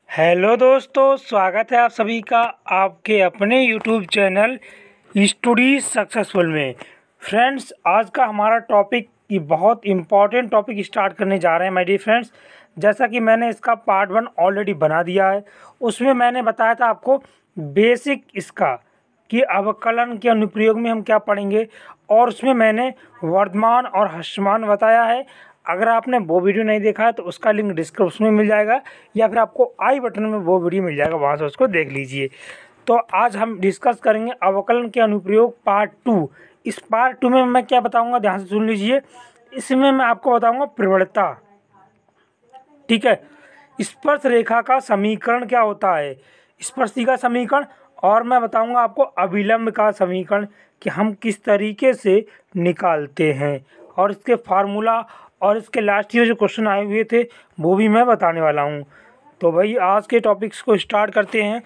Hello दोस्तों, स्वागत है आप सभी का आपके अपने यूट्यूब चैनल स्टडी सक्सेसफुल में। फ्रेंड्स, आज का हमारा टॉपिक ये बहुत इम्पॉर्टेंट टॉपिक स्टार्ट करने जा रहे हैं माय डियर फ्रेंड्स। जैसा कि मैंने इसका पार्ट 1 ऑलरेडी बना दिया है, उसमें मैंने बताया था आपको बेसिक इसका कि अवकलन के अनुप्रयोग में हम क्या पढ़ेंगे, और उसमें मैंने वर्धमान और ह्रस्वमान बताया है। अगर आपने वो वीडियो नहीं देखा है तो उसका लिंक डिस्क्रिप्शन में मिल जाएगा, या फिर आपको आई बटन में वो वीडियो मिल जाएगा, वहाँ से उसको देख लीजिए। तो आज हम डिस्कस करेंगे अवकलन के अनुप्रयोग पार्ट 2। इस पार्ट 2 में मैं क्या बताऊंगा, ध्यान से सुन लीजिए। इसमें मैं आपको बताऊंगा प्रवणता, ठीक है। स्पर्श रेखा का समीकरण क्या होता है, स्पर्शी का समीकरण, और मैं बताऊंगा आपको अभिलंब का समीकरण कि हम किस तरीके से निकालते हैं, और इसके फार्मूला और इसके लास्ट ईयर जो क्वेश्चन आए हुए थे वो भी मैं बताने वाला हूं। तो भाई आज के टॉपिक्स को स्टार्ट करते हैं।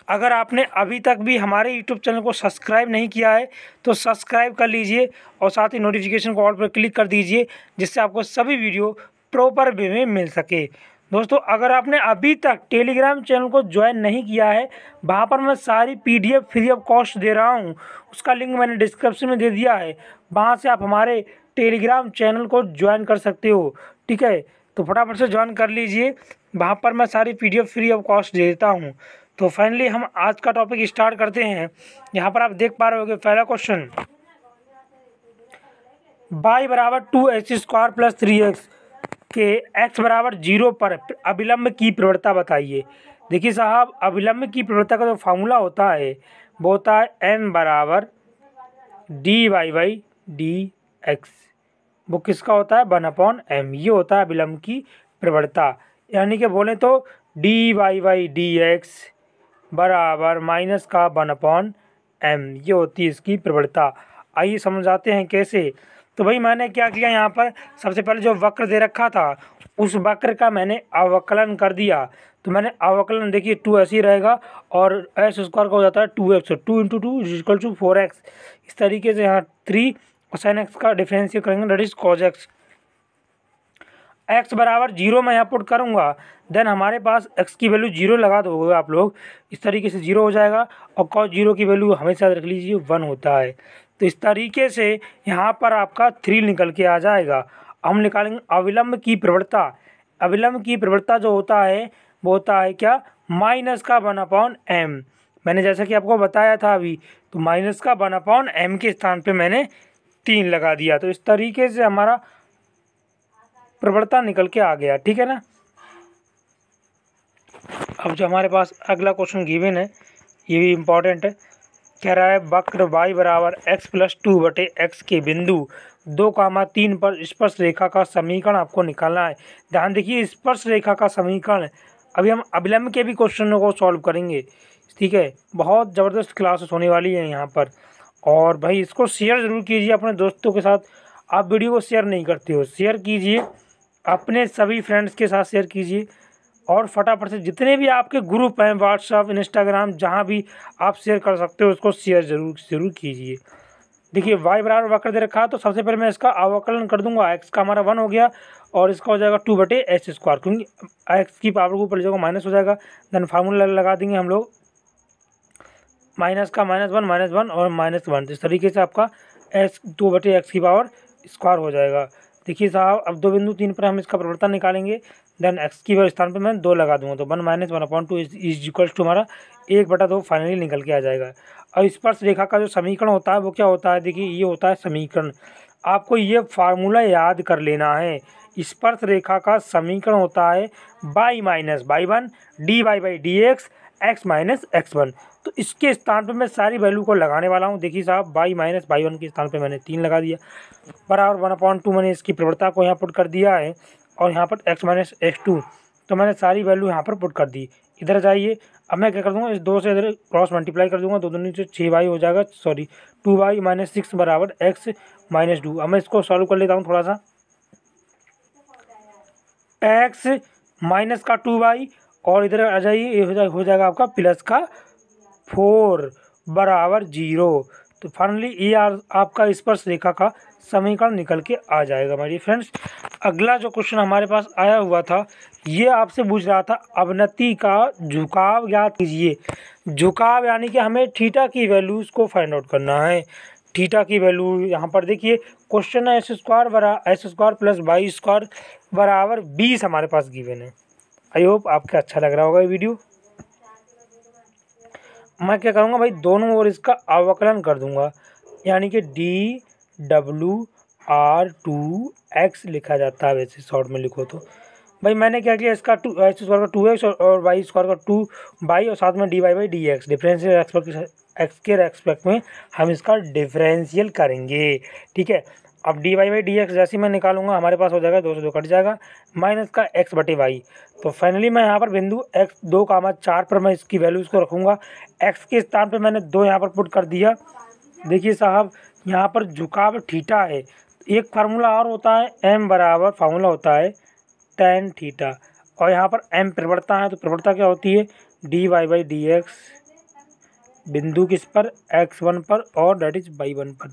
अगर आपने अभी तक भी हमारे यूट्यूब चैनल को सब्सक्राइब नहीं किया है तो सब्सक्राइब कर लीजिए, और साथ ही नोटिफिकेशन को ऑल पर क्लिक कर दीजिए, जिससे आपको सभी वीडियो प्रॉपर वे में मिल सके। दोस्तों, अगर आपने अभी तक टेलीग्राम चैनल को ज्वाइन नहीं किया है, वहाँ पर मैं सारी PDF फ्री ऑफ कॉस्ट दे रहा हूँ, उसका लिंक मैंने डिस्क्रिप्शन में दे दिया है। वहाँ से आप हमारे टेलीग्राम चैनल को ज्वाइन कर सकते हो, ठीक है। तो फटाफट से ज्वाइन कर लीजिए, वहाँ पर मैं सारी PDF फ्री ऑफ कॉस्ट देता हूँ। तो फाइनली हम आज का टॉपिक स्टार्ट करते हैं। यहाँ पर आप देख पा रहे होगे पहला क्वेश्चन, y बराबर 2x² प्लस 3x के x बराबर 0 पर अभिलंब की प्रवणता बताइए। देखिए साहब, अभिलंब की प्रवणता का जो फार्मूला होता है वो होता है n बराबर dy/dx। वो किसका होता है, 1/m। ये होता है अभिलंब की प्रवणता, यानी कि बोले तो dy/dx बराबर माइनस का 1/m। ये होती है इसकी प्रवणता। आइए समझाते हैं कैसे। तो भाई मैंने क्या किया, यहाँ पर सबसे पहले जो वक्र दे रखा था उस वक्र का मैंने अवकलन कर दिया। तो मैंने अवकलन, देखिए 2 ऐसे ही रहेगा, और x² का हो जाता है 2x, 2 × 2 = 4x। इस तरीके से यहाँ 3 और sin x का डिफरेंशियल करेंगे, that is cos x। x बराबर 0 मैं यहाँ पुट करूँगा, देन हमारे पास x की वैल्यू 0 लगा दोगे आप लोग, इस तरीके से 0 हो जाएगा, और cos 0 की वैल्यू हमेशा रख लीजिए 1 होता है। तो इस तरीके से यहाँ पर आपका 3 निकल के आ जाएगा। हम निकालेंगे अविलंब की प्रवणता। अविलंब की प्रवणता जो होता है वो होता है क्या, माइनस का 1/m। मैंने जैसा कि आपको बताया था अभी, तो माइनस का 1/m के स्थान पे मैंने 3 लगा दिया। तो इस तरीके से हमारा प्रवणता निकल के आ गया, ठीक है ना। अब जो हमारे पास अगला क्वेश्चन गिवन है ये भी इम्पोर्टेंट है। कह रहा है वक्र y बराबर x + 2/x के बिंदु 2, 3 पर स्पर्श रेखा का समीकरण आपको निकालना है। ध्यान देखिए, स्पर्श रेखा का समीकरण। अभी हम अभिलंब के भी क्वेश्चनों को सॉल्व करेंगे, ठीक है। बहुत ज़बरदस्त क्लासेस होने वाली है यहाँ पर। और भाई इसको शेयर ज़रूर कीजिए अपने दोस्तों के साथ। आप वीडियो को शेयर नहीं करते हो, शेयर कीजिए, अपने सभी फ्रेंड्स के साथ शेयर कीजिए, और फटाफट से जितने भी आपके ग्रुप हैं, व्हाट्सअप, इंस्टाग्राम, जहाँ भी आप शेयर कर सकते हो उसको शेयर ज़रूर कीजिए। देखिए y बराबर वक्र दे रखा है, तो सबसे पहले मैं इसका अवकलन कर दूंगा। x का हमारा 1 हो गया, और इसका हो जाएगा 2/x², क्योंकि x की पावर को ऊपर ले जाएगा माइनस हो जाएगा। देन फार्मूला लगा देंगे हम लोग, माइनस का -1 और -1। इस तरीके से आपका 2/x की पावर स्क्वायर हो जाएगा। देखिए साहब, अब 2 बिंदु 3 पर हम इसका प्रवणता निकालेंगे। देन x की स्थान पे मैं 2 लगा दूंगा, तो 1 - 1/2 इज इक्वल टू हमारा 1/2 फाइनली निकल के आ जाएगा। और स्पर्श रेखा का जो समीकरण होता है वो क्या होता है, देखिए ये होता है समीकरण। आपको ये फार्मूला याद कर लेना है। स्पर्श रेखा का समीकरण होता है y - y1 dy/dx x - x1। तो इसके स्थान पे मैं सारी वैल्यू को लगाने वाला हूँ। देखिए साहब, y - y1 के स्थान पे मैंने 3 लगा दिया, बराबर 1/2 मैंने इसकी प्रवणता को यहाँ पुट कर दिया है, और यहाँ पर x - x2, तो मैंने सारी वैल्यू यहाँ पर पुट कर दी। इधर जाइए, अब मैं क्या कर दूँगा, इस 2 से इधर क्रॉस मल्टीप्लाई कर दूँगा, 2 दूनी से 6y हो जाएगा, सॉरी 2y - 6 बराबर x - 2। अब मैं इसको सॉल्व कर लेता हूँ थोड़ा सा। x माइनस का 2y, और इधर आ जाइए, ये हो जाएगा आपका प्लस का 4 बराबर 0। तो फाइनली ये आपका स्पर्श रेखा का समीकरण निकल के आ जाएगा मेरे फ्रेंड्स। अगला जो क्वेश्चन हमारे पास आया हुआ था, ये आपसे पूछ रहा था अवनति का झुकाव ज्ञात कीजिए। झुकाव यानी कि हमें थीटा की वैल्यूज़ को फाइंड आउट करना है। थीटा की वैल्यू यहाँ पर देखिए, क्वेश्चन है x² प्लस y² बराबर 20 हमारे पास गिवन है। आई होप आपको अच्छा लग रहा होगा ये वीडियो। मैं क्या करूँगा भाई, दोनों ओर इसका अवकलन कर दूंगा, यानी कि dWR2x लिखा जाता है वैसे शॉर्ट में लिखो तो। भाई मैंने क्या किया, इसका x² का 2x और y² का 2y और साथ में dy/dx डिफरेंशियल एक्स के रेस्पेक्ट में हम इसका डिफरेंशियल करेंगे। ठीक है, अब dy/dx जैसे मैं निकालूंगा हमारे पास हो जाएगा 2 से 2 कट जाएगा माइनस का x/y। तो फाइनली मैं यहाँ पर बिंदु x2,4 पर मैं इसकी वैल्यूज़ को रखूँगा। x के स्थान पर मैंने 2 यहाँ पर पुट कर दिया। देखिए साहब, यहाँ पर झुकाव थीटा है, एक फार्मूला और होता है m बराबर फार्मूला होता है tan थीटा, और यहाँ पर m प्रवणता है। तो प्रवणता क्या होती है, dy/dx बिंदु किस पर, x1 पर और डेट इज y1 पर।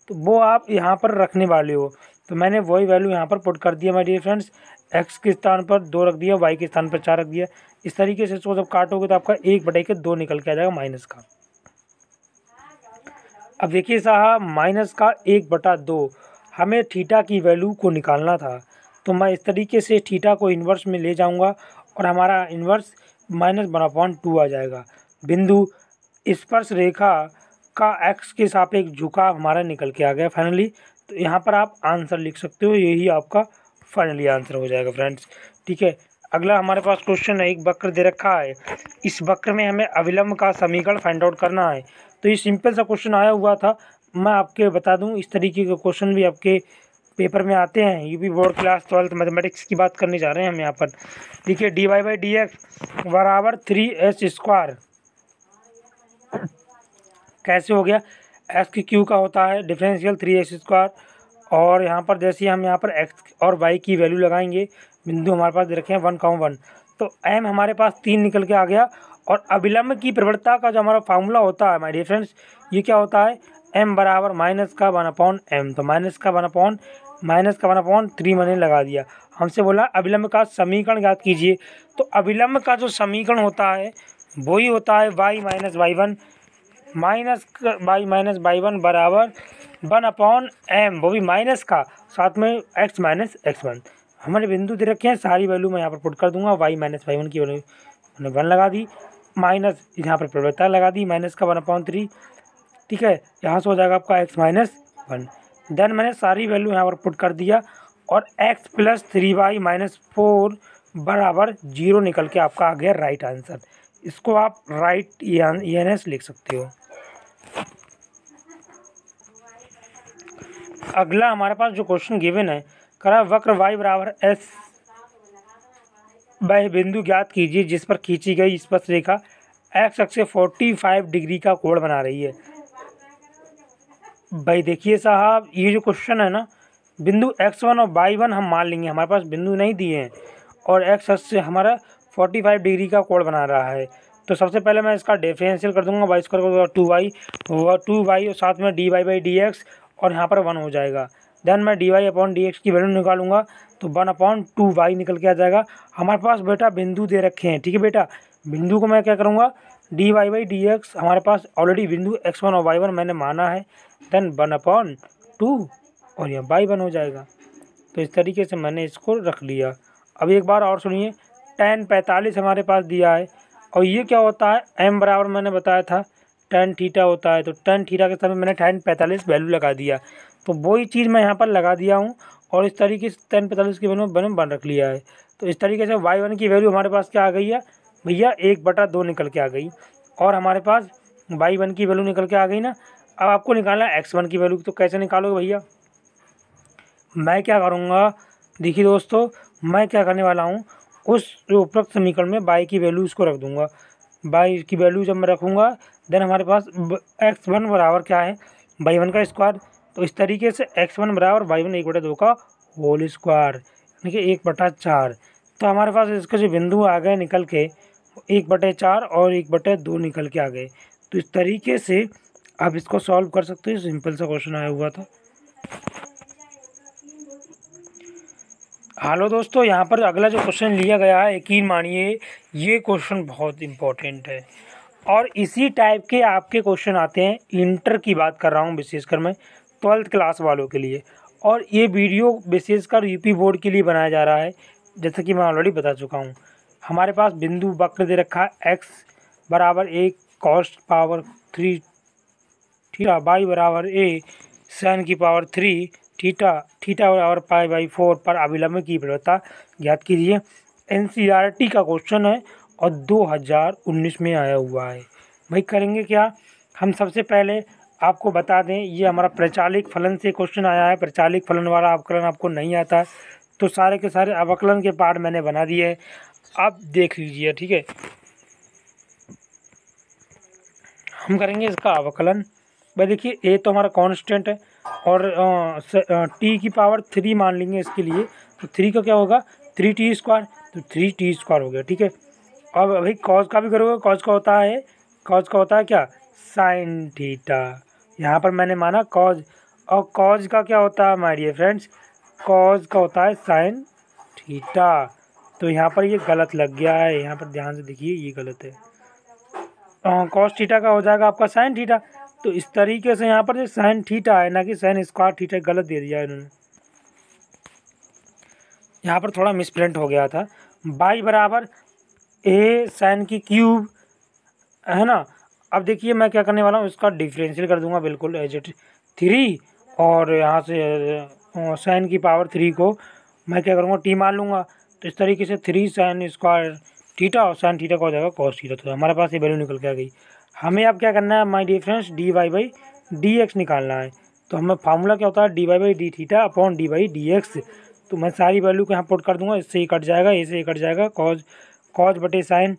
तो वो आप यहाँ पर रखने वाले हो, तो मैंने वही वैल्यू यहाँ पर पुट कर दिया माय डियर फ्रेंड्स। x के स्थान पर 2 रख दिया, y के स्थान पर 4 रख दिया। इस तरीके से इसको जब काटोगे तो आपका 1/2 निकल के आ जाएगा माइनस का। अब देखिए साहब, माइनस का 1/2 हमें थीटा की वैल्यू को निकालना था, तो मैं इस तरीके से थीटा को इन्वर्स में ले जाऊंगा और हमारा इन्वर्स -1/2 आ जाएगा। बिंदु स्पर्श रेखा का x के सापेक्ष झुकाव हमारा निकल के आ गया फाइनली। तो यहाँ पर आप आंसर लिख सकते हो, यही आपका फाइनली आंसर हो जाएगा फ्रेंड्स। ठीक है, अगला हमारे पास क्वेश्चन है, एक वक्र दे रखा है, इस वक्र में हमें अविलंब का समीकरण फाइंड आउट करना है। तो ये सिंपल सा क्वेश्चन आया हुआ था, मैं आपके बता दूं इस तरीके के क्वेश्चन भी आपके पेपर में आते हैं। यूपी बोर्ड क्लास 12 मैथमेटिक्स की बात करने जा रहे हैं हम यहाँ पर। देखिए dy/dx बराबर 3h², कैसे हो गया, एक्स की क्यू का होता है डिफरेंशियल 3x², और यहाँ पर जैसे हम यहाँ पर x और y की वैल्यू लगाएंगे, बिंदु हमारे पास दे रखे हैं 1, 1, तो m हमारे पास 3 निकल के आ गया। और अविलंब की प्रवणता का जो हमारा फार्मूला होता है माय डियर फ्रेंड्स, ये क्या होता है, m बराबर -1/m। तो -1/3 मैंने लगा दिया। हमसे बोला अविलंब का समीकरण ज्ञात कीजिए। तो अविलंब का जो समीकरण होता है वही होता है y-y1 बराबर 1/m, वो भी माइनस का, साथ में x - x1। हमारे बिंदु दे रखे हैं, सारी वैल्यू मैं यहाँ पर पुट कर दूंगा। y - y1 की वैल्यू मैंने 1 लगा दी, माइनस यहाँ पर प्रवणता लगा दी माइनस का 1/3। ठीक है, यहाँ से हो जाएगा आपका x - 1। देन मैंने सारी वैल्यू यहाँ पर पुट कर दिया, और x + 3y - 4 बराबर 0 निकल के आपका आ गया राइट आंसर। इसको आप राइट ENS लिख सकते हो। अगला हमारे पास जो क्वेश्चन गिवन है, करा वक्र y बराबर s वह बिंदु ज्ञात कीजिए जिस पर खींची गई स्पर्श रेखा x अक्ष से 45 डिग्री का कोण बना रही है। भाई देखिए साहब, ये जो क्वेश्चन है ना, बिंदु x1 और y1 हम मान लेंगे, हमारे पास बिंदु नहीं दिए हैं, और x अक्ष से हमारा 45 डिग्री का कोण बना रहा है। तो सबसे पहले मैं इसका डिफरेंशियल कर दूंगा, y² को 2y और साथ में dy/dx, और यहाँ पर 1 हो जाएगा। देन मैं dy/dx की वैल्यू निकालूंगा, तो 1/2y निकल के आ जाएगा। हमारे पास बेटा बिंदु दे रखे हैं, ठीक है बेटा, बिंदु को मैं क्या करूँगा, dy/dx हमारे पास ऑलरेडी बिंदु x1 और y1 मैंने माना है, देन 1/2 और यह y1 हो जाएगा। तो इस तरीके से मैंने इसको रख लिया। अब एक बार और सुनिए, tan 45 हमारे पास दिया है, और ये क्या होता है, m बराबर मैंने बताया था tan थीटा होता है। तो tan थीटा के समय मैंने tan 45 वैल्यू लगा दिया, तो वही चीज़ मैं यहाँ पर लगा दिया हूँ, और इस तरीके से tan 45 की वैल्यू मैंने बन रख लिया है। तो इस तरीके से y1 की वैल्यू हमारे पास क्या आ गई है भैया, 1/2 निकल के आ गई, और हमारे पास y1 की वैल्यू निकल के आ गई ना। अब आपको निकालना है x1 की वैल्यू, तो कैसे निकालोगे भैया, मैं क्या करूँगा, देखिए दोस्तों, मैं क्या करने वाला हूँ, उस उपरोक्त समीकरण में y की वैल्यू इसको रख दूँगा। y की वैल्यू जब मैं रखूँगा, देन हमारे पास x1 बराबर क्या है, y1 का स्क्वायर। तो इस तरीके से x1 बराबर y1 1/2 का होल स्क्वायर, यानी कि 1/4। तो हमारे पास इसके जो बिंदु आ गए निकल के 1/4 और 1/2 निकल के आ गए। तो इस तरीके से आप इसको सॉल्व कर सकते हो, सिंपल सा क्वेश्चन आया हुआ था। हेलो दोस्तों, यहाँ पर अगला जो क्वेश्चन लिया गया है, यकीन मानिए ये क्वेश्चन बहुत इम्पोर्टेंट है और इसी टाइप के आपके क्वेश्चन आते हैं। इंटर की बात कर रहा हूँ विशेषकर मैं, 12th क्लास वालों के लिए। और ये वीडियो विशेषकर यूपी बोर्ड के लिए बनाया जा रहा है। जैसे कि मैं ऑलरेडी बता चुका हूँ, हमारे पास बिंदु वक्र दे रखा है x बराबर a cos power 3 theta, y बराबर a sin की पावर 3 थीटा, थीटा बराबर π/4 पर अभिलंब की प्रवणता ज्ञात कीजिए। एनसीईआरटी का क्वेश्चन है और 2019 में आया हुआ है। भाई करेंगे क्या, हम सबसे पहले आपको बता दें, ये हमारा प्रचालिक फलन से क्वेश्चन आया है। प्रचालिक फलन वाला अवकलन आपको नहीं आता है तो सारे के सारे अवकलन के पार्ट मैंने बना दिए हैं, आप देख लीजिए, ठीक है। हम करेंगे इसका अवकलन। भाई देखिए, ए तो हमारा कांस्टेंट है और टी की पावर 3 मान लेंगे इसके लिए, तो 3 का क्या होगा 3t स्क्वायर, तो 3t स्क्वायर हो गया, ठीक है। अब भाई कॉज का भी करोगे, कॉज का होता है क्या साइन थीटा। यहाँ पर मैंने माना कॉज, और कॉज का क्या होता है माय डियर फ्रेंड्स, कॉज का होता है साइन थीटा। तो यहाँ पर ये गलत लग गया है, यहाँ पर ध्यान से देखिए ये गलत है। कॉस थीटा का हो जाएगा आपका साइन थीटा। तो इस तरीके से यहाँ पर जो साइन थीटा है ना कि साइन स्क्वायर थीटा, गलत दे दिया इन्होंने, यहाँ पर थोड़ा मिसप्रिंट हो गया था। बाई बराबर ए साइन की क्यूब है ना। अब देखिए मैं क्या करने वाला हूँ, इसका डिफरेंशियल कर दूंगा बिल्कुल एज इट 3, और यहाँ से साइन की पावर 3 को मैं क्या करूँगा टी मान लूँगा। तो इस तरीके से 3 साइन स्क्वायर थीटा और साइन थीटा का हो जाएगा कॉस थीटा। तो हमारे पास ये वैल्यू निकल के आ गई। हमें अब क्या करना है my dear friends, D Y by D X निकालना है। तो हमें फार्मूला क्या होता है, D Y by D theta upon D Y D X. तो मैं सारी वैल्यू को यहाँ पुट कर दूंगा, इससे ही कट जाएगा, इससे ही कट जाएगा, कॉज बटे साइन,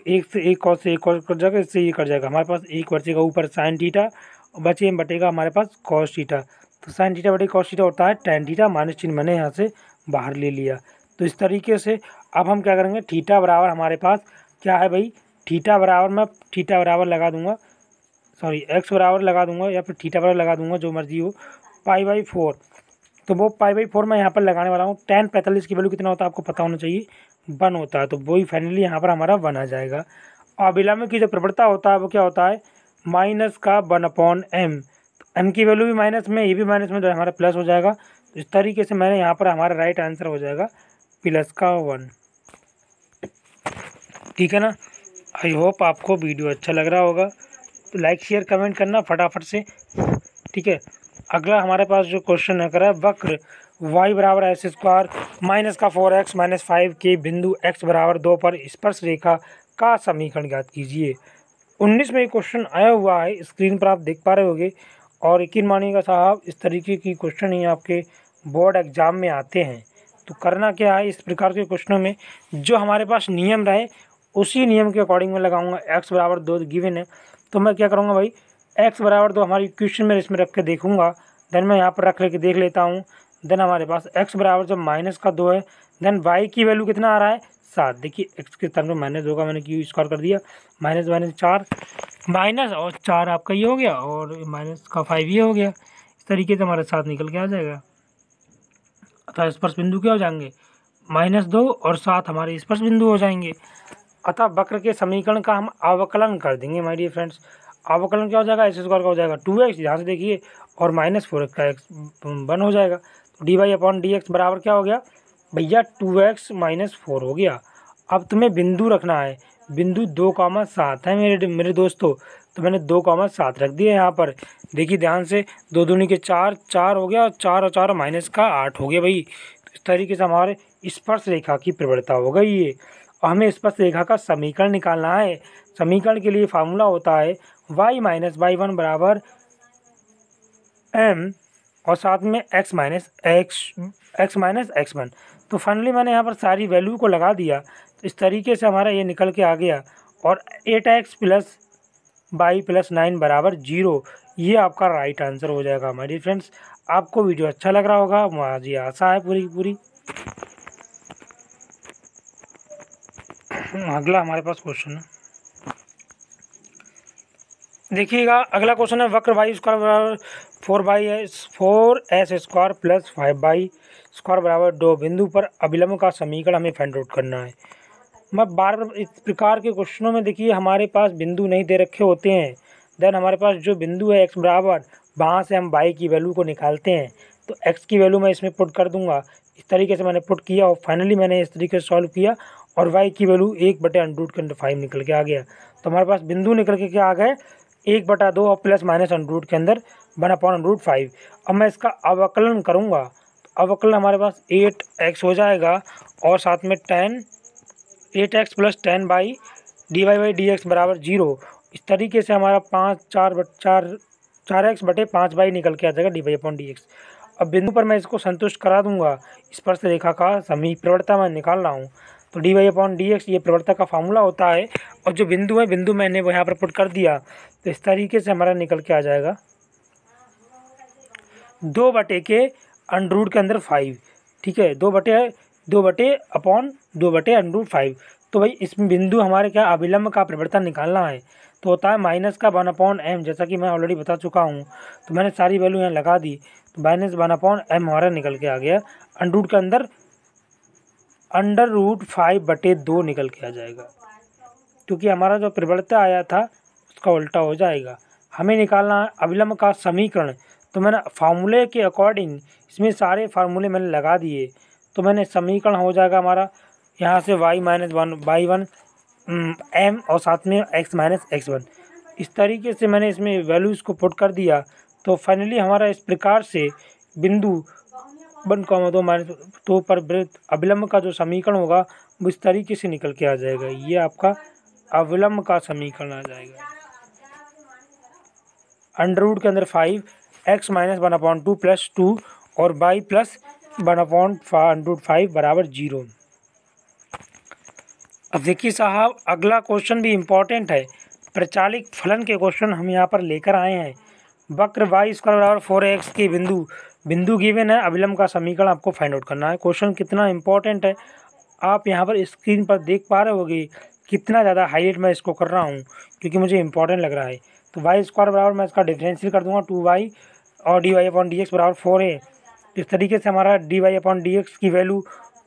एक से एक कॉस से एक कॉस कट जाएगा, इससे ये कट जाएगा। हमारे पास एक बचेगा ऊपर साइन थीटा और बचे बटेगा हमारे पास कॉस थीटा। तो साइन थीटा बटे कॉस थीटा होता है टेन थीटा, माइनस चिन्ह मैंने यहाँ से बाहर ले लिया। तो इस तरीके से अब हम क्या करेंगे, थीटा बराबर हमारे पास क्या है भाई, थीटा बराबर मैं थीटा बराबर लगा दूंगा, सॉरी एक्स बराबर लगा दूंगा या फिर थीटा बराबर लगा दूंगा, जो मर्जी हो, π/4। तो वो π/4 मैं यहाँ पर लगाने वाला हूँ। tan 45 की वैल्यू कितना होता है आपको पता होना चाहिए, 1 होता है। तो वही फाइनली यहाँ पर हमारा 1 आ जाएगा। और अभिलंब की जो प्रवणता होता है वो क्या होता है, माइनस का 1/m। तो m की वैल्यू भी माइनस में, ये भी माइनस में, तो हमारा प्लस हो जाएगा। तो इस तरीके से मैंने यहाँ पर हमारा राइट आंसर हो जाएगा प्लस का 1, ठीक है ना। आई होप आपको वीडियो अच्छा लग रहा होगा, तो लाइक शेयर कमेंट करना फटाफट से, ठीक है। अगला हमारे पास जो क्वेश्चन है करा वक्र y बराबर एक्स स्क्वायर माइनस का 4x माइनस 5 के बिंदु x बराबर 2 पर स्पर्श रेखा का समीकरण ज्ञात कीजिए। 19 में क्वेश्चन आया हुआ है, स्क्रीन पर आप देख पा रहे होंगे। और यकीन मानिएगा साहब, इस तरीके की क्वेश्चन ही आपके बोर्ड एग्जाम में आते हैं। तो करना क्या है, इस प्रकार के क्वेश्चनों में जो हमारे पास नियम रहे उसी नियम के अकॉर्डिंग मैं लगाऊंगा। x बराबर 2 गिवन है, तो मैं क्या करूँगा भाई, x बराबर 2 हमारी इक्वेशन में इसमें रख के देखूंगा, देन मैं यहाँ पर रख लेके देख लेता हूँ। देन हमारे पास x बराबर जब माइनस का 2 है, देन y की वैल्यू कितना आ रहा है 7। देखिए x के स्थान पर -2 का मैंने क्यू स्क्वायर कर दिया, माइनस माइनस 4, माइनस और 4 आपका ये हो गया और माइनस का 5 ये हो गया। इस तरीके से हमारा 7 निकल के आ जाएगा। अतः स्पर्श बिंदु क्या हो जाएंगे, -2 और 7 हमारे स्पर्श बिंदु हो जाएंगे। अतः वक्र के समीकरण का हम अवकलन कर देंगे माय डियर फ्रेंड्स। अवकलन क्या हो जाएगा, एक्स स्क्वायर का हो जाएगा 2x, यहाँ से देखिए, और -4x का x 1 हो जाएगा। तो D Y upon D X बराबर क्या हो गया भैया, 2x - 4 हो गया। अब तुम्हें बिंदु रखना है, बिंदु 2,7 है मेरे दोस्तों। तो मैंने 2,7 रख दिया यहाँ पर। देखिए ध्यान से, 2 दूनी के 4, 4 हो गया, और 4 और 4 माइनस का 8 हो गया भाई। तो इस तरीके से हमारे स्पर्श रेखा की प्रवणता हो गई ये। और हमें स्पर्श रेखा का समीकरण निकालना है। समीकरण के लिए फार्मूला होता है y - y1 बराबर m और साथ में x माइनस x1। तो फाइनली मैंने यहाँ पर सारी वैल्यू को लगा दिया। तो इस तरीके से हमारा ये निकल के आ गया। और 8x प्लस y प्लस 9 बराबर 0, ये आपका राइट आंसर हो जाएगा हमारे फ्रेंड्स। आपको वीडियो अच्छा लग रहा होगा, मुझे आशा है पूरी। अगला हमारे पास क्वेश्चन है, देखिएगा अगला क्वेश्चन है वक्र वाई स्क्वायर बराबर 4s² प्लस 5y² बराबर 2 बिंदु पर अभिलंब का समीकरण हमें फाइंड आउट करना है। मैं बार बार इस प्रकार के क्वेश्चनों में देखिए हमारे पास बिंदु नहीं दे रखे होते हैं, देन हमारे पास जो बिंदु है x बराबर, वहाँ से हम y की वैल्यू को निकालते हैं, तो x की वैल्यू मैं इसमें पुट कर दूंगा। इस तरीके से मैंने पुट किया और फाइनली मैंने इस तरीके से सॉल्व किया और y की वैल्यू 1/√5 निकल के आ गया। तो हमारे पास बिंदु निकल के क्या आ गए, 1/2 और प्लस माइनस √ के अंदर 1/√5। अब मैं इसका अवकलन करूँगा, तो अवकलन हमारे पास 8x हो जाएगा और साथ में 8x + 10/dy/dx बराबर 0। इस तरीके से हमारा 4x/5y निकल के आ जाएगा dy/dx। अब बिंदु पर मैं इसको संतुष्ट करा दूंगा, स्पर्श रेखा का प्रवणता मैं निकाल रहा हूँ, तो dy/dx ये प्रवणता का फार्मूला होता है। और जो बिंदु है, बिंदु मैंने वो यहाँ पर पुट कर दिया, तो इस तरीके से हमारा निकल के आ जाएगा 2/2 के अंडर 5। ठीक है, 2/2/2/5। तो भाई इसमें बिंदु हमारे क्या अभिलंब का परिवर्तन निकालना है, तो होता है -1/m, जैसा कि मैं ऑलरेडी बता चुका हूँ। तो मैंने सारी वैल्यू यहाँ लगा दी, तो -1/m हमारा निकल के आ गया। अंडर के अंदर √5/2 निकल के आ जाएगा, क्योंकि हमारा जो परिवर्तन आया था उसका उल्टा हो जाएगा। हमें निकालना है अभिलंब का समीकरण, तो मैंने फार्मूले के अकॉर्डिंग इसमें सारे फार्मूले मैंने लगा दिए। तो मैंने समीकरण हो जाएगा हमारा यहाँ से y-1/1 m और साथ में x - x1। इस तरीके से मैंने इसमें वैल्यूज़ को पुट कर दिया। तो फाइनली हमारा इस प्रकार से बिंदु 1,2 पर वृत्त अभिलंब का जो समीकरण होगा वो इस तरीके से निकल के आ जाएगा। ये आपका अभिलंब का समीकरण आ जाएगा। अंडर के अंदर 5 x - 1/2 + 2 और y + 1/5 बराबर 0। अब देखिए साहब अगला क्वेश्चन भी इम्पोर्टेंट है। प्रचालित फलन के क्वेश्चन हम यहाँ पर लेकर आए हैं। वक्र y² बराबर 4x के बिंदु गिवन है, अभिलंब का समीकरण आपको फाइंड आउट करना है। क्वेश्चन कितना इम्पोर्टेंट है आप यहाँ पर स्क्रीन पर देख पा रहे होगे, कितना ज़्यादा हाईलाइट मैं इसको कर रहा हूँ क्योंकि मुझे इम्पोर्टेंट लग रहा है। तो y² बराबर मैं इसका डिफरेंशियल कर दूंगा 2y और dy/dx बराबर 4a। इस तरीके से हमारा dy/dx की वैल्यू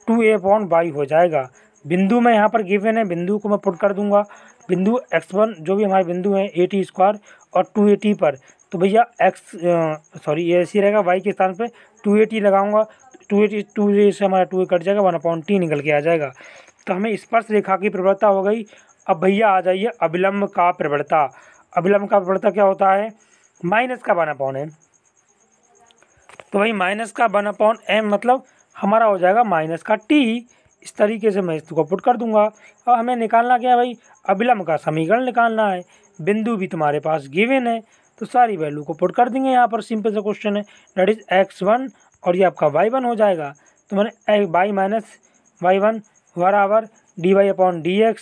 2a/y हो जाएगा। बिंदु में यहाँ पर गिवन है, बिंदु को मैं पुट कर दूंगा। बिंदु x1 जो भी हमारे बिंदु हैं at² और 2at पर, तो भैया ये ऐसे रहेगा, y के स्थान पे 2at लगाऊंगा, 2 से हमारा 2 कट जाएगा, 1/t निकल के आ जाएगा। तो हमें स्पर्श रेखा की प्रवणता हो गई। अब भैया आ जाइए अभिलंब का प्रवणता। अभिलंब का प्रवणता क्या होता है, -1/m। तो भाई -1/m मतलब हमारा हो जाएगा -t। इस तरीके से मैं इसको पुट कर दूंगा। और हमें निकालना क्या है भाई, अभिलंब का समीकरण निकालना है। बिंदु भी तुम्हारे पास गिवन है, तो सारी वैल्यू को पुट कर देंगे। यहाँ पर सिंपल सा क्वेश्चन है, दैट इज x1 और ये आपका y1 हो जाएगा। तो मैंने y - y1 बराबर dy/dx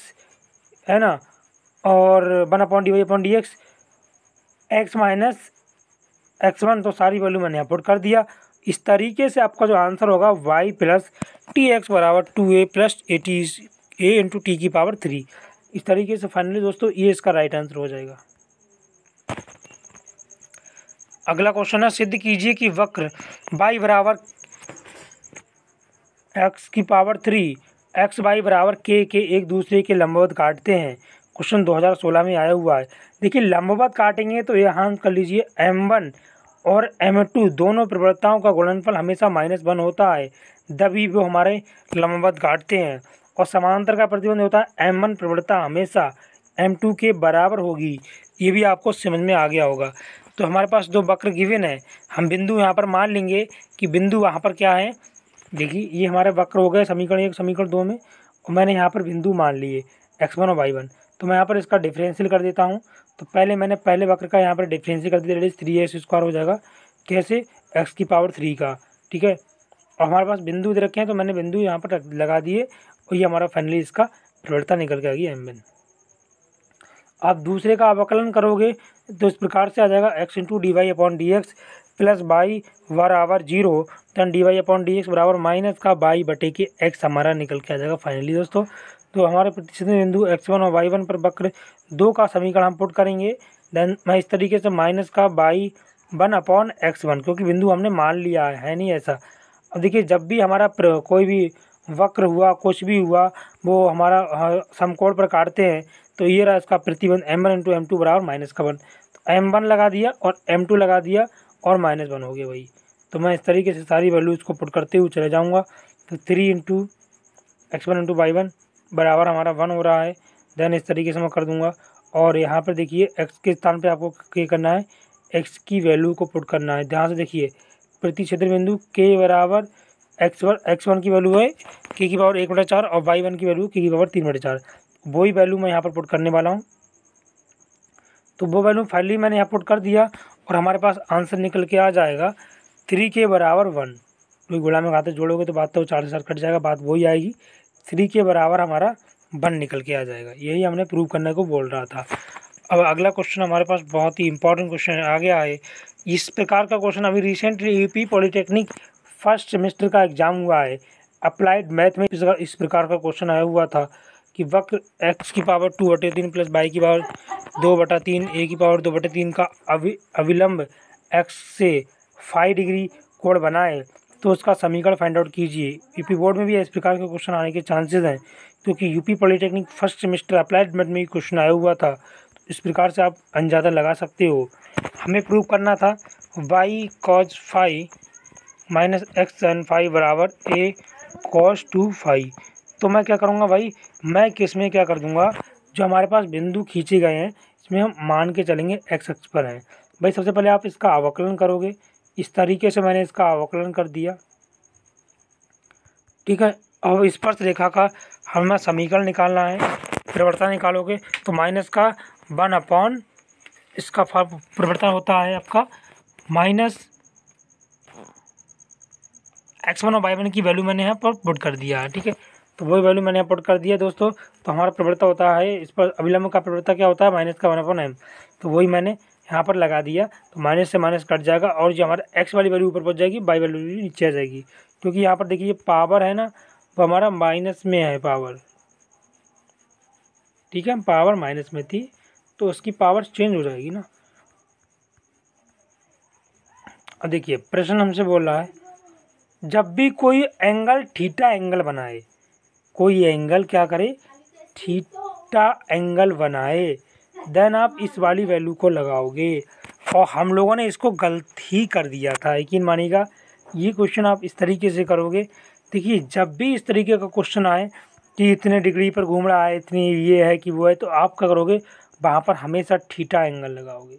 है ना, और 1/dy/dx x - x1, तो सारी वैल्यू मैंने यहाँ पुट कर दिया। इस तरीके से आपका जो आंसर होगा y + tx बराबर 2a + a × t⁻3। इस तरीके से फाइनली दोस्तों ये इसका राइट आंसर हो जाएगा। अगला क्वेश्चन है, सिद्ध कीजिए कि वक्र y बराबर x⁻3 x y बराबर k के एक दूसरे के लंबवत काटते हैं। क्वेश्चन 2016 में आया हुआ है। देखिए लंबवत काटेंगे तो यहाँ कर लीजिए m1 और m2 दोनों प्रवणताओं का गुणनफल हमेशा -1 होता है, तभी वो हमारे लंबवत काटते हैं। और समानांतर का प्रतिबंध होता है m1 प्रवणता हमेशा m2 के बराबर होगी। ये भी आपको समझ में आ गया होगा। तो हमारे पास जो वक्र गिवन है, हम बिंदु यहाँ पर मान लेंगे कि बिंदु वहाँ पर क्या है। देखिए ये हमारे वक्र हो गए समीकरण 1 समीकरण 2 में, और मैंने यहाँ पर बिंदु मान लिए x1 और y1। तो मैं यहाँ पर इसका डिफरेंशियल कर देता हूँ। तो मैंने पहले वक्र का यहाँ पर डिफरेंशियल कर दिया, 3x² हो जाएगा। कैसे, x⁻3 का। ठीक है, और हमारे पास बिंदु दे रखे हैं, तो मैंने बिंदु यहाँ पर लगा दिए और ये हमारा फाइनली इसका प्रवणता निकल के आ गई m1। आप दूसरे का अवकलन करोगे तो इस प्रकार से आ जाएगा x × dy/dx + y बराबर 0, तन dy/dx बराबर -y/x हमारा निकल के आ जाएगा फाइनली दोस्तों। तो हमारे प्रतिच्छेदन बिंदु x1 और y1 पर वक्र 2 का समीकरण हम पुट करेंगे। देन मैं इस तरीके से माइनस का बाई 1/x1, क्योंकि बिंदु हमने मान लिया है नहीं ऐसा। अब देखिए जब भी हमारा कोई भी वक्र हुआ, कुछ भी हुआ, वो हमारा समकोण पर काटते हैं, तो ये रहा इसका प्रतिबंध m1 × m2 बराबर -1। तो m1 लगा दिया और m2 लगा दिया और -1 हो गया भाई। तो मैं इस तरीके से सारी वैल्यूज़ को पुट करते हुए चले जाऊँगा। तो 3 × x1 × y1 बराबर हमारा 1 हो रहा है। देन इस तरीके से मैं कर दूँगा। और यहाँ पर देखिए x के स्थान पे आपको क्या करना है, x की वैल्यू को पुट करना है। ध्यान से देखिए, प्रति क्षेत्र बिंदु k बराबर x1 की वैल्यू है k की पावर 1/4 और y1 की वैल्यू k की पावर 3/4। वही वैल्यू मैं यहाँ पर पुट करने वाला हूँ। तो वो वैल्यू फाइनली मैंने यहाँ पुट कर दिया और हमारे पास आंसर निकल के आ जाएगा 3k बराबर 1। क्योंकि गुणा में घाते जोड़ोगे तो बात तो 4 से 4 कट जाएगा, बात वही आएगी। 3k बराबर हमारा 1 निकल के आ जाएगा। यही हमने प्रूव करने को बोल रहा था। अब अगला क्वेश्चन हमारे पास बहुत ही इंपॉर्टेंट क्वेश्चन आ गया है। इस प्रकार का क्वेश्चन अभी recently UP polytechnic first semester का एग्जाम हुआ है। अप्लाइड मैथ में इस प्रकार का क्वेश्चन आया हुआ था कि वक्र x की पावर 2/3 प्लस y की पावर 2/3 a की पावर 2/3 का अविलंब x से 5 डिग्री कोण बनाए तो उसका समीकरण फाइंड आउट कीजिए। यूपी बोर्ड में भी इस प्रकार के क्वेश्चन आने के चांसेस हैं, क्योंकि UP polytechnic first semester applied math में क्वेश्चन आया हुआ था। तो इस प्रकार से आप अंदाज़ा लगा सकते हो। हमें प्रूव करना था y cos phi minus x sin phi बराबर a cos 2 phi। तो मैं क्या करूँगा भाई, मैं किस में क्या कर दूँगा, जो हमारे पास बिंदु खींचे गए हैं इसमें हम मान के चलेंगे x अक्ष पर है। भाई सबसे पहले आप इसका अवकलन करोगे। इस तरीके से मैंने इसका अवकलन कर दिया, ठीक है। अब स्पर्श रेखा का हमें समीकरण निकालना है। परिवर्तन निकालोगे तो माइनस का 1 इसका परिवर्तन होता है आपका माइनस x1 और y1 की वैल्यू मैंने यहाँ पर पुट कर दिया है, ठीक है। तो वही वैल्यू मैंने यहाँ पुट कर दिया दोस्तों। तो हमारा परिवर्तन होता है, इस पर अविलंब का परिवर्तन क्या होता है, माइनस का 1/m। तो वही मैंने यहाँ पर लगा दिया। तो माइनस से माइनस कट जाएगा और जो हमारा x वाली वैल्यू ऊपर पहुँच जाएगी, y वैल्यू नीचे आ जाएगी। क्योंकि यहाँ पर देखिए पावर है ना, वो हमारा माइनस में है पावर, ठीक है। पावर माइनस में थी तो उसकी पावर चेंज हो जाएगी ना। अब देखिए प्रश्न हमसे बोल रहा है, जब भी कोई एंगल थीटा एंगल बनाए, कोई एंगल क्या करे, थीटा एंगल बनाए, देन आप इस वाली वैल्यू को लगाओगे। और हम लोगों ने इसको गलत ही कर दिया था, यकीन मानिएगा। ये क्वेश्चन आप इस तरीके से करोगे। देखिए जब भी इस तरीके का क्वेश्चन आए कि इतने डिग्री पर घूम रहा है, इतनी ये है कि वो है, तो आप क्या करोगे, वहाँ पर हमेशा थीटा एंगल लगाओगे।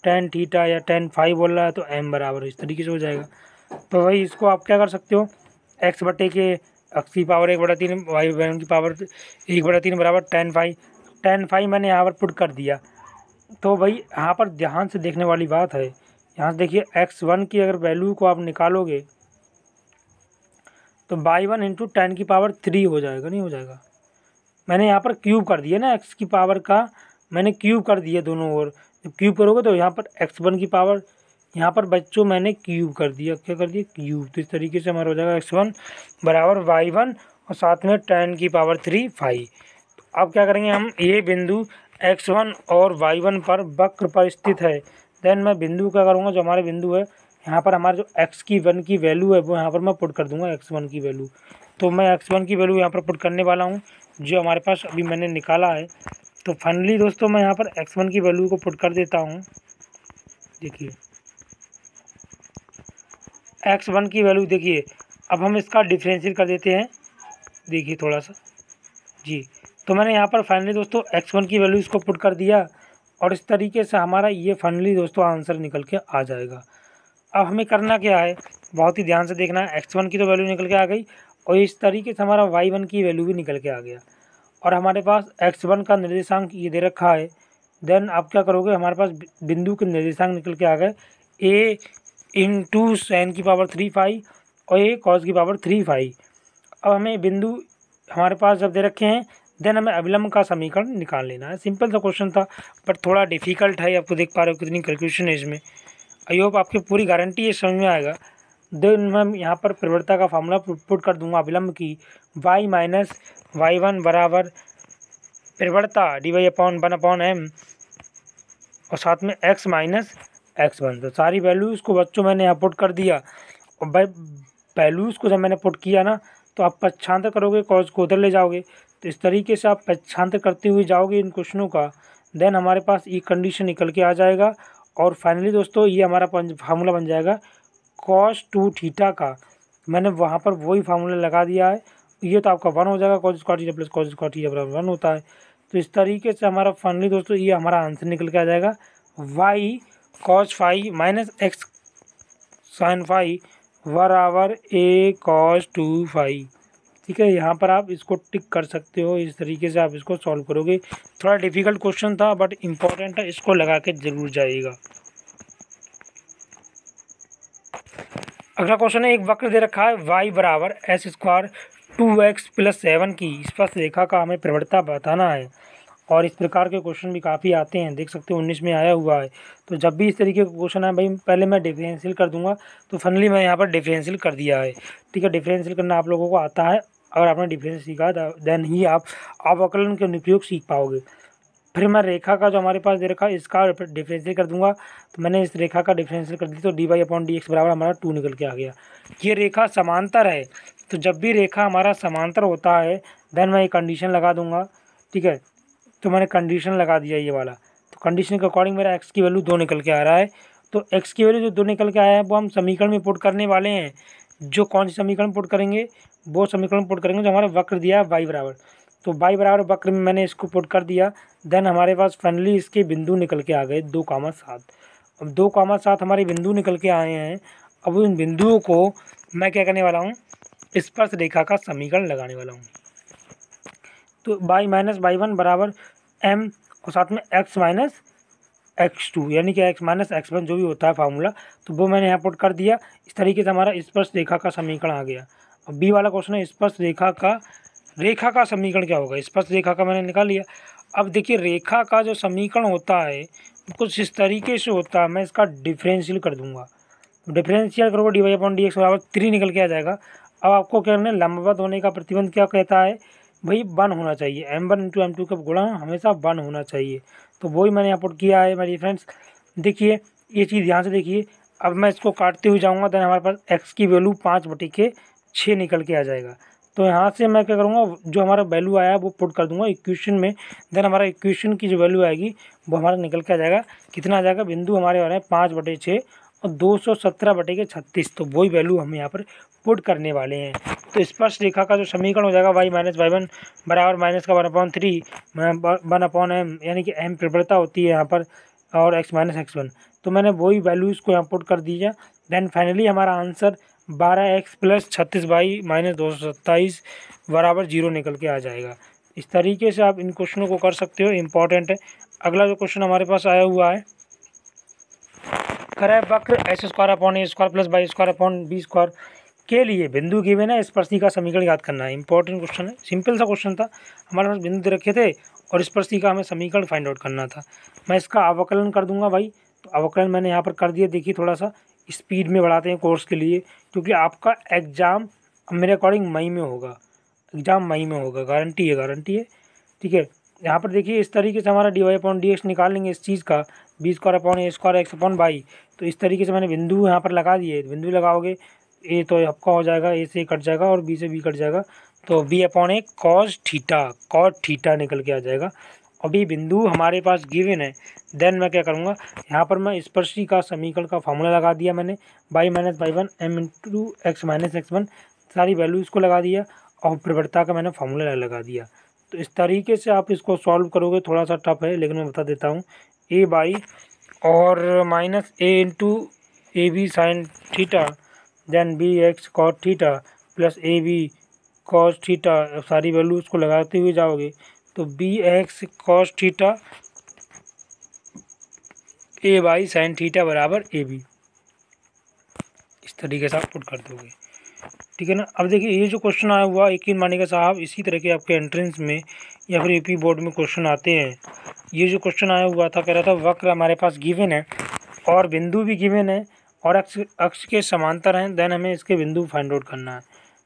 tan थीटा या tan फाई बोल रहा है तो m बराबर इस तरीके से हो जाएगा। तो वही इसको आप क्या कर सकते हो, x बटे के x की पावर 1/3 y की पावर 1/3 बराबर tan फाई मैंने यहाँ पर पुट कर दिया। तो भाई यहाँ पर ध्यान से देखने वाली बात है। यहाँ से देखिए x1 की अगर वैल्यू को आप निकालोगे तो y1 × tan की पावर 3 हो जाएगा, नहीं हो जाएगा। मैंने यहाँ पर क्यूब कर दिया ना, x की पावर का मैंने क्यूब कर दिया दोनों ओर। जब क्यूब करोगे तो यहाँ पर x1 की पावर, यहाँ पर बच्चों मैंने क्यूब कर दिया, क्या कर दिया, क्यूब। तो इस तरीके से हमारा हो जाएगा x1 बराबर y1 और साथ में tan की पावर 3 फाई। तो अब क्या करेंगे हम, ये बिंदु x1 और y1 पर वक्र पर स्थित है। देन मैं बिंदु क्या करूँगा, जो हमारे बिंदु है यहाँ पर हमारा जो x1 की वैल्यू है वो यहाँ पर मैं पुट कर दूँगा x1 की वैल्यू। तो मैं x1 की वैल्यू यहाँ पर पुट करने वाला हूँ, जो हमारे पास अभी मैंने निकाला है। तो फाइनली दोस्तों मैं यहाँ पर x1 की वैल्यू को पुट कर देता हूँ। देखिए x1 की वैल्यू देखिए, अब हम इसका डिफरेंशिएट कर देते हैं, देखिए थोड़ा सा जी। तो मैंने यहाँ पर फाइनली दोस्तों x1 की वैल्यू इसको पुट कर दिया और इस तरीके से हमारा ये फाइनली दोस्तों आंसर निकल के आ जाएगा। अब हमें करना क्या है, बहुत ही ध्यान से देखना है। x1 की तो वैल्यू निकल के आ गई और इस तरीके से हमारा y1 की वैल्यू भी निकल के आ गया और हमारे पास x1 का निर्देशांक ये दे रखा है। देन आप क्या करोगे, हमारे पास बिंदु के निर्देशांक निकल के आ गए, a × sin की पावर 3 फाई और a cos की पावर 3 फाई। अब हमें बिंदु हमारे पास जब दे रखे हैं, देन हमें अविलंब का समीकरण निकाल लेना है। सिंपल सा क्वेश्चन था बट थोड़ा डिफिकल्ट है। आपको देख पा रहे हो कितनी कैलकुलेशन है इसमें। आई होप आपकी पूरी गारंटी ये समझ में आएगा। देन मैं यहाँ पर परिवर्तन का फार्मूला पुट कर दूंगा अविलंब की, y माइनस y1 बराबर परिवर्तन dy/1/m और साथ में x माइनस x1। तो सारी वैल्यूज़ को बच्चों मैंने यहाँ पुट कर दिया। और भाई वैल्यूज़ को जब मैंने पुट किया ना तो आप पक्षांतर करोगे, कॉस को उधर ले जाओगे। तो इस तरीके से आप पक्षांतर करते हुए जाओगे इन क्वेश्चनों का, देन हमारे पास ये कंडीशन निकल के आ जाएगा। और फाइनली दोस्तों ये हमारा फार्मूला बन जाएगा cos 2 थीटा का। मैंने वहाँ पर वही फार्मूला लगा दिया है। ये तो आपका 1 हो जाएगा, cos square theta plus cos square theta बराबर 1 होता है। तो इस तरीके से हमारा फाइनली दोस्तों ये हमारा आंसर निकल के आ जाएगा y cos phi minus x sine phi बराबर a cos 2 फाई। ठीक है, यहाँ पर आप इसको टिक कर सकते हो। इस तरीके से आप इसको सॉल्व करोगे। थोड़ा डिफिकल्ट क्वेश्चन था बट इम्पोर्टेंट है, इसको लगा के जरूर जाइएगा। अगला क्वेश्चन है, एक वक्र दे रखा है y बराबर एस स्क्वायर 2x प्लस 7 की स्पर्श रेखा का हमें प्रवणता बताना है। और इस प्रकार के क्वेश्चन भी काफ़ी आते हैं, देख सकते हो 19 में आया हुआ है। तो जब भी इस तरीके का क्वेश्चन है भाई, पहले मैं डिफरेंशियल कर दूंगा। तो फाइनली मैं यहाँ पर डिफरेंशियल कर दिया है। ठीक है, डिफरेंशियल करना आप लोगों को आता है। अगर आपने डिफरेंस सीखा देन ही आप अवकलन के अनुप्रयोग सीख पाओगे। फिर मैं रेखा का जो हमारे पास दे रखा है इसका डिफरेंशियल कर दूंगा। तो मैंने इस रेखा का डिफरेंशियल कर दी तो D Y upon D X बराबर हमारा 2 निकल के आ गया। ये रेखा समांतर है। तो जब भी रेखा हमारा समांतर होता है देन मैं ये कंडीशन लगा दूंगा। ठीक है, तो मैंने कंडीशन लगा दिया ये वाला। तो कंडीशन के अकॉर्डिंग मेरा एक्स की वैल्यू 2 निकल के आ रहा है। तो एक्स की वैल्यू जो 2 निकल के आया है वो हम समीकरण में पुट करने वाले हैं। जो कौन सी समीकरण पुट करेंगे, वो समीकरण पुट करेंगे जो हमारा वक्र दिया है वाई बराबर। तो वाई बराबर वक्र में मैंने इसको पुट कर दिया। देन हमारे पास फाइनली इसके बिंदु निकल के आ गए 2,7। अब 2,7 हमारे बिंदु निकल के आए हैं। अब उन बिंदुओं को मैं क्या करने वाला हूँ, स्पर्श रेखा का समीकरण लगाने वाला हूँ। तो y माइनस y1 बराबर m और साथ में x माइनस x2 यानी कि x माइनस x1 जो भी होता है फार्मूला, तो वो मैंने यहाँ पुट कर दिया। इस तरीके से हमारा स्पर्श रेखा का समीकरण आ गया। अब बी वाला क्वेश्चन है स्पर्श रेखा का समीकरण क्या होगा। स्पर्श रेखा का मैंने निकाल लिया। अब देखिए रेखा का जो समीकरण होता है कुछ इस तरीके से होता है। मैं इसका डिफरेंशियल कर दूंगा। डिफरेंशियल करोगे D Y upon D X बराबर 3 निकल के आ जाएगा। अब आपको क्या करना है, लंबवत होने का प्रतिबंध क्या कहता है भाई 1 होना चाहिए। m1 इंटू m2 का गुणा हमेशा 1 होना चाहिए। तो वही मैंने यहाँ पुट किया है मेरे फ्रेंड्स। देखिए ये चीज़ ध्यान से देखिए। अब मैं इसको काटते हुए जाऊँगा देन हमारे पास x की वैल्यू 5/6 निकल के आ जाएगा। तो यहाँ से मैं क्या करूँगा, जो हमारा वैल्यू आया वो पुट कर दूंगा इक्वेशन में। देन हमारा इक्वेशन की जो वैल्यू आएगी वो हमारा निकल के आ जाएगा। कितना आ जाएगा, बिंदु हमारे आ रहे हैं 5/6 और 217/36। तो वही वैल्यू हम यहाँ पर पुट करने वाले हैं। तो स्पर्श रेखा का जो समीकरण हो जाएगा y माइनस y1 बराबर माइनस का 1/3 1/m यानी कि m प्रवणता होती है यहाँ पर और x माइनस x1। तो मैंने वही वैल्यूज़ को यहाँ पुट कर दिया। देन फाइनली हमारा answer 12x plus 36y minus 227 बराबर 0 निकल के आ जाएगा। इस तरीके से आप इन क्वेश्चनों को कर सकते हो, इम्पॉर्टेंट है। अगला जो क्वेश्चन हमारे पास आया हुआ है, करे वक्र एस स्क्वायर अपॉन ए square plus y square upon b square के लिए बिंदु गिवन है, स्पर्शी का समीकरण याद करना है। इंपॉर्टेंट क्वेश्चन है, सिंपल सा क्वेश्चन था। हमारे पास बिंदु दे रखे थे और स्पर्शी का हमें समीकरण फाइंड आउट करना था। मैं इसका अवकलन कर दूंगा भाई। तो अवकलन मैंने यहाँ पर कर दिया। देखिए थोड़ा सा स्पीड में बढ़ाते हैं कोर्स के लिए, क्योंकि आपका एग्ज़ाम मेरे अकॉर्डिंग मई में होगा। एग्ज़ाम मई में होगा, गारंटी है। ठीक है, यहाँ पर देखिए इस तरीके से हमारा D Y upon D X निकाल लेंगे इस चीज़ का, बी स्क्वायर अपॉन ए स्क्वायर एक्स अपॉन वाई। तो इस तरीके से मैंने बिंदु यहाँ पर लगा दिए। बिंदु लगाओगे ए तो आपका हो जाएगा, ए से कट जाएगा और बी से बी कट जाएगा। तो बी अपॉन ए कॉस थीटा निकल के आ जाएगा। अभी बिंदु हमारे पास गिवन है। देन मैं क्या करूँगा, यहाँ पर मैं स्पर्शी का समीकरण का फार्मूला लगा दिया मैंने, y minus y1 m into x minus x1 सारी वैल्यूज़ को लगा दिया और प्रवणता का मैंने फार्मूला लगा दिया। तो इस तरीके से आप इसको सॉल्व करोगे। थोड़ा सा टफ है लेकिन मैं बता देता हूँ। ए बाई और minus A into A B sine theta then B X cot theta plus A B cos theta, सारी वैल्यूज़ को लगाते हुए जाओगे तो B X cos theta A by sine theta बराबर ए बी। इस तरीके से आप पुट कर दोगे, ठीक है ना। अब देखिए ये जो क्वेश्चन आया हुआ यकीन मानिएगा साहब, इसी तरह के आपके एंट्रेंस में या फिर यूपी बोर्ड में क्वेश्चन आते हैं। ये जो क्वेश्चन आया हुआ था, कह रहा था वक्र हमारे पास गिवन है और बिंदु भी गिवन है और अक्ष के समांतर हैं। देन हमें इसके बिंदु फाइंड आउट करना है।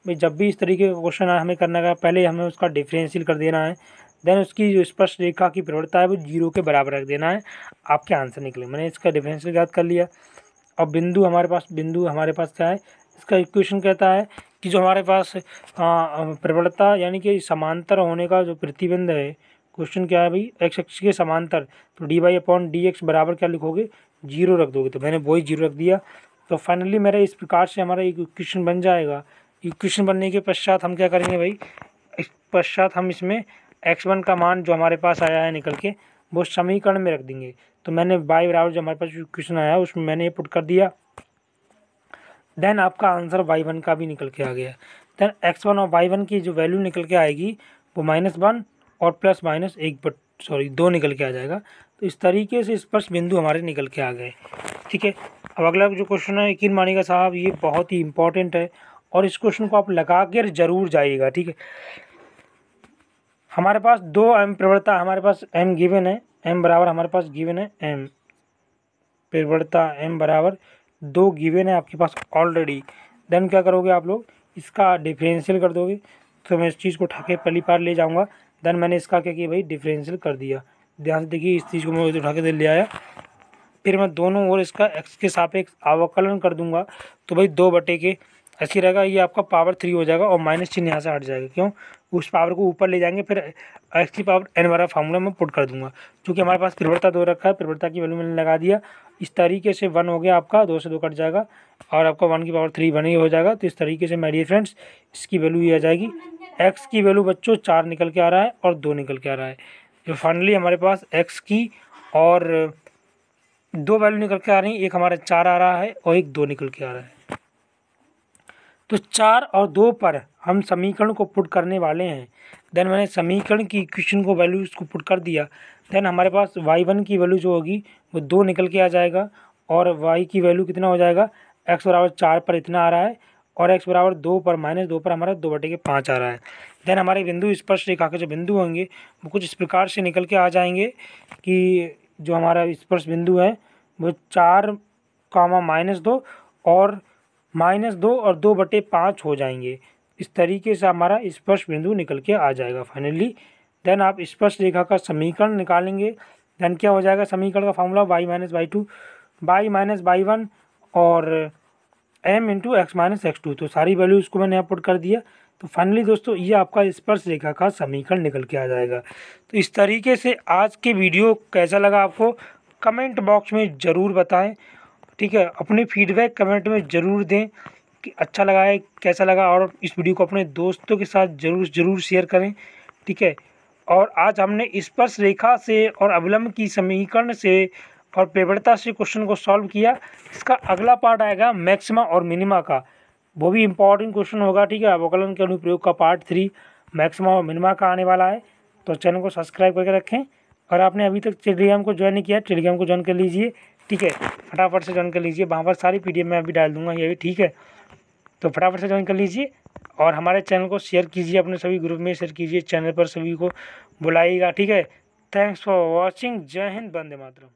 भाई जब भी इस तरीके का क्वेश्चन हमें करना है, पहले हमें उसका डिफरेंशियल कर देना है। देन उसकी जो स्पर्श रेखा की प्रवणता है वो 0 के बराबर रख देना है, आपके आंसर निकले। मैंने इसका डिफरेंशियल याद कर लिया। अब बिंदु हमारे पास क्या है, इसका इक्वेशन कहता है कि जो हमारे पास प्रवणता यानी कि समांतर होने का जो प्रतिबंध है, क्वेश्चन क्या है भाई, एक्स अक्ष के समांतर, तो dy/dx बराबर क्या लिखोगे, 0 रख दोगे। तो मैंने वही 0 रख दिया। तो फाइनली मेरा इस प्रकार से हमारा एक इक्वेशन बन जाएगा। इक्वेशन बनने के पश्चात हम क्या करेंगे भाई, इस पश्चात हम इसमें x1 का मान जो हमारे पास आया है निकल के, वो समीकरण में रख देंगे। तो मैंने y बराबर जो हमारे पास इक्वेशन आया उसमें मैंने ये पुट कर दिया। देन आपका आंसर y1 का भी निकल के आ गया। देन x1 और y1 की जो वैल्यू निकल के आएगी वो -1 और +-1/2 निकल के आ जाएगा। तो इस तरीके से स्पर्श बिंदु हमारे निकल के आ गए। ठीक है, अब अगला जो क्वेश्चन है, यकीन मानिएगा साहब ये बहुत ही इंपॉर्टेंट है और इस क्वेश्चन को आप लगा कर जरूर जाइएगा। ठीक है, हमारे पास 2 m प्रवणता, हमारे पास m गिवन है, m बराबर हमारे पास गिवन है, m प्रवणता m बराबर 2 गिवन है आपके पास ऑलरेडी। देन क्या करोगे आप लोग, इसका डिफरेंशियल कर दोगे। तो मैं इस चीज़ को उठा के पहली बार ले जाऊंगा। देन मैंने इसका क्या किया भाई, डिफरेंशियल कर दिया। ध्यान से देखिए, इस चीज़ को मैं उठा के ले आया। फिर मैं दोनों ओर इसका x के सापेक्ष अवकलन कर दूंगा। तो भाई 2 बटे के ऐसे रहेगा, ये आपका पावर 3 हो जाएगा और माइनस चिन्ह यहाँ से हट जाएगा। क्यों, उस पावर को ऊपर ले जाएंगे, फिर x की पावर n वाला फार्मूला में पुट कर दूंगा। क्योंकि हमारे पास प्रवणता 2 रखा है, प्रवणता की वैल्यू मैंने लगा दिया। इस तरीके से 1 हो गया आपका, 2 से 2 कट जाएगा और आपका 1 की पावर 3 1 ही हो जाएगा। तो इस तरीके से मेरे फ्रेंड्स इसकी वैल्यू ये आ जाएगी। x की वैल्यू बच्चों 4 निकल के आ रहा है और 2 निकल के आ रहा है। जो फाइनली हमारे पास x की और 2 वैल्यू निकल के आ रही है, एक हमारा 4 आ रहा है और एक 2 निकल के आ रहा है। तो 4 और 2 पर हम समीकरण को पुट करने वाले हैं। देन मैंने समीकरण की इक्वेशन को वैल्यू इसको पुट कर दिया। देन हमारे पास y1 की वैल्यू जो होगी वो 2 निकल के आ जाएगा और y की वैल्यू कितना हो जाएगा, x बराबर 4 पर इतना आ रहा है और x बराबर 2 पर -2 पर हमारा 2/5 आ रहा है। देन हमारे बिंदु स्पर्श रेखा के जो बिंदु होंगे वो कुछ इस प्रकार से निकल के आ जाएंगे कि जो हमारा स्पर्श बिंदु है वो 4, -2 और -2 और 2/5 हो जाएंगे। इस तरीके से हमारा स्पर्श बिंदु निकल के आ जाएगा फाइनली। देन आप स्पर्श रेखा का समीकरण निकालेंगे। देन क्या हो जाएगा, समीकरण का फॉर्मूला y-y2 y-y1 और m × x - x2। तो सारी वैल्यू इसको मैंने यहाँ पुट कर दिया। तो फाइनली दोस्तों ये आपका स्पर्श रेखा का समीकरण निकल के आ जाएगा। तो इस तरीके से आज के वीडियो कैसा लगा आपको कमेंट बॉक्स में ज़रूर बताएं। ठीक है, अपनी फीडबैक कमेंट में ज़रूर दें कि अच्छा लगा है, कैसा लगा, और इस वीडियो को अपने दोस्तों के साथ ज़रूर शेयर करें। ठीक है, और आज हमने स्पर्श रेखा से और अवलंब की समीकरण से और प्रवणता से क्वेश्चन को सॉल्व किया। इसका अगला पार्ट आएगा मैक्सिमा और मिनिमा का, वो भी इम्पॉर्टेंट क्वेश्चन होगा। ठीक है, अवकलन के अनुप्रयोग का पार्ट 3 मैक्सिमा और मिनिमा का आने वाला है। तो चैनल को सब्सक्राइब करके रखें और आपने अभी तक टेलीग्राम को ज्वाइन नहीं किया, टेलीग्राम को ज्वाइन कर लीजिए। ठीक है, फटाफट से ज्वाइन कर लीजिए, वहाँ पर सारी PDF मैं अभी डाल दूँगा ये भी। ठीक है, तो फटाफट से ज्वाइन कर लीजिए और हमारे चैनल को शेयर कीजिए, अपने सभी ग्रुप में शेयर कीजिए, चैनल पर सभी को बुलाइएगा। ठीक है, थैंक्स फॉर वॉचिंग। जय हिंद, वंदे मातरम।